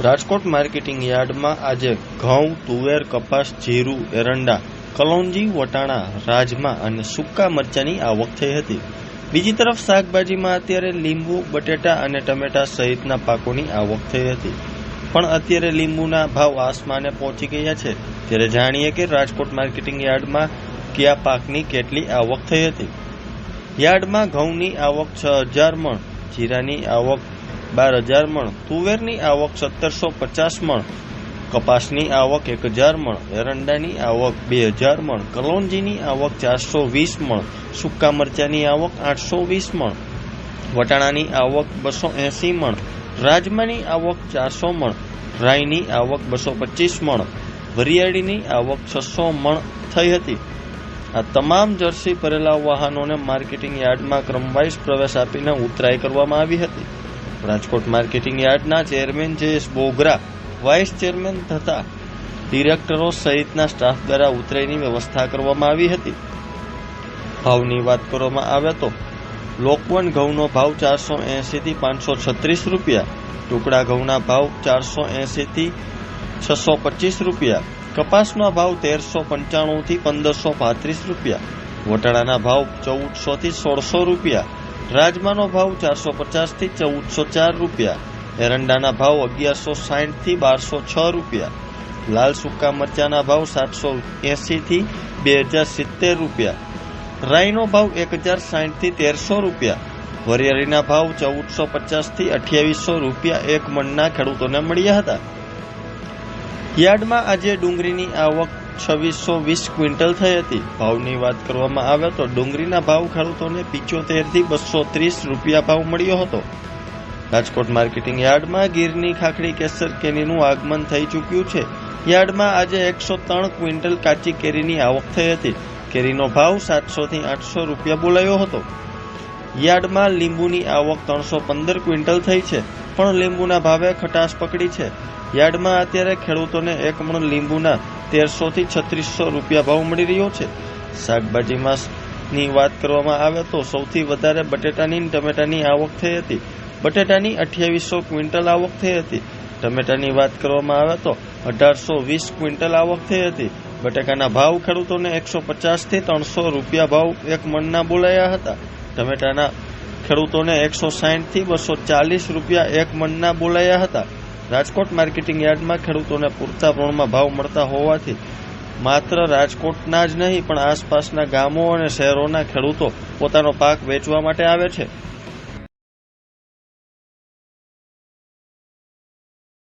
Rajkot marketing યાર્ડમાં આજે ઘઉં, તુવેર, કપાસ, જીરું, એરંડા, કલોંજી, વટાણા, રાજમા અને સૂકા મરચાની આવક થઈ હતી. બીજી તરફ શાકભાજીમાં અત્યારે લીંબુ, બટેટા અને ટમેટા સહિતના પાકોની આવક થઈ હતી. પણ અત્યારે લીંબુના ભાવ આસમાને પહોંચી ગયા છે. ત્યારે જાણીએ કે રાજકોટ માર્કેટિંગ યાર્ડમાં કયા પાકની કેટલી આવક થઈ હતી. યાર્ડમાં ઘઉંની આવક 6,000 મણ, જીરાની આવક 12,000 મણ, તુવેરની આવક 1,750 મણ, કપાસની આવક 1,000 મણ, એરંડાની આવક 2,000 મણ, કલોંજીની આવક 420 મણ, સૂકા મરચાની આવક 820 મણ, વટાણાની આવક 280 મણ, રાજમાની આવક 400 મણ, રાઈની આવક 225 મણ, વરિયાળીની આવક 600 મણ થઈ હતી. આ તમામ જર્સી ભરેલા વાહનોને માર્કેટિંગ યાર્ડમાં ક્રમવાઇઝ પ્રવેશ આપીને ઉતરાઈ કરવામાં આવી હતી. રાજકોટ માર્કેટિંગ યાર્ડના chairman Jayesh Bogra, vice chairman તથા ડિરેક્ટરો સહિતના સ્ટાફ દ્વારા ઉતરાઈની વ્યવસ્થા કરવામાં આવી હતી. ભાવની વાત કરવામાં આવે તો લોકવન ઘઉંનો ભાવ 480 થી 536 રૂપિયા, ટુકડા ઘઉંના ભાવ 480 થી 625 રૂપિયા, કપાસનો ભાવ 1,395 થી 1,535 રૂપિયા, વટાણાના ભાવ 1,400 થી 1,600 રૂપિયા, રાજમાનો ભાવ 450 થી 1,404 રૂપિયા, એરંડાના ભાવ 1,160 થી 1,206 રૂપિયા, લાલ સૂકા મરચાના ભાવ 780 થી 2,070 રૂપિયા, રાઈનો ભાવ 1,060 થી 1,300 રૂપિયા, વરિયાળીના ભાવ 1,450 થી 2,800 રૂપિયા એક મણના ખેડૂતોને મળ્યા હતા. યાર્ડમાં આજે ડુંગળીની આવક 2,620 ક્વિન્ટલ થઈ હતી. ભાવની વાત કરવામાં આવે તો ડુંગળીના ભાવ ખેડૂતોને 75 થી 230 રૂપિયા ભાવ મળ્યો હતો. રાજકોટ માર્કેટિંગ યાર્ડમાં ગીરની ખાખડી કેસર કેરીનું આગમન થઈ ચૂક્યું છે. યાર્ડમાં આજે 103 ક્વિન્ટલ કાચી કેરીની આવક થઈ હતી. કેરીનો ભાવ 700 થી 800 રૂપિયા બોલાયો હતો. યાર્ડમાં લીંબુની આવક 315 ક્વિન્ટલ થઈ છે, પણ લીંબુના ભાવે ખટાશ પકડી છે. યાર્ડમાં અત્યારે ખેડૂતોને એક મણ લીંબુના 1,300 થી 3,600 રૂપિયા ભાવ મળી રહ્યો છે. શાકભાજીમાં ની વાત કરવામાં આવે તો સૌથી વધારે બટેટાની અને ટમેટાની આવક થઈ હતી. બટેટાની 2,800 ક્વિન્ટલ આવક થઈ હતી. ટમેટાની વાત કરવામાં આવે તો 1,820 ક્વિન્ટલ આવક થઈ હતી. બટાકાના ભાવ ખેડૂતોને 150 થી 300 રૂપિયા ભાવ એક મણના બોલાયા હતા. ટમેટાના ખેડૂતોને 160 થી 240 રૂપિયા એક મણના બોલાયા હતા. રાજકોટ માર્કેટિંગ યાર્ડમાં ખેડૂતોને પૂરતા પ્રમાણમાં ભાવ મળતા હોવાથી માત્ર રાજકોટના જ નહીં પણ આસપાસના ગામો અને શહેરોના ખેડૂતો પોતાનો પાક વેચવા માટે આવે છે.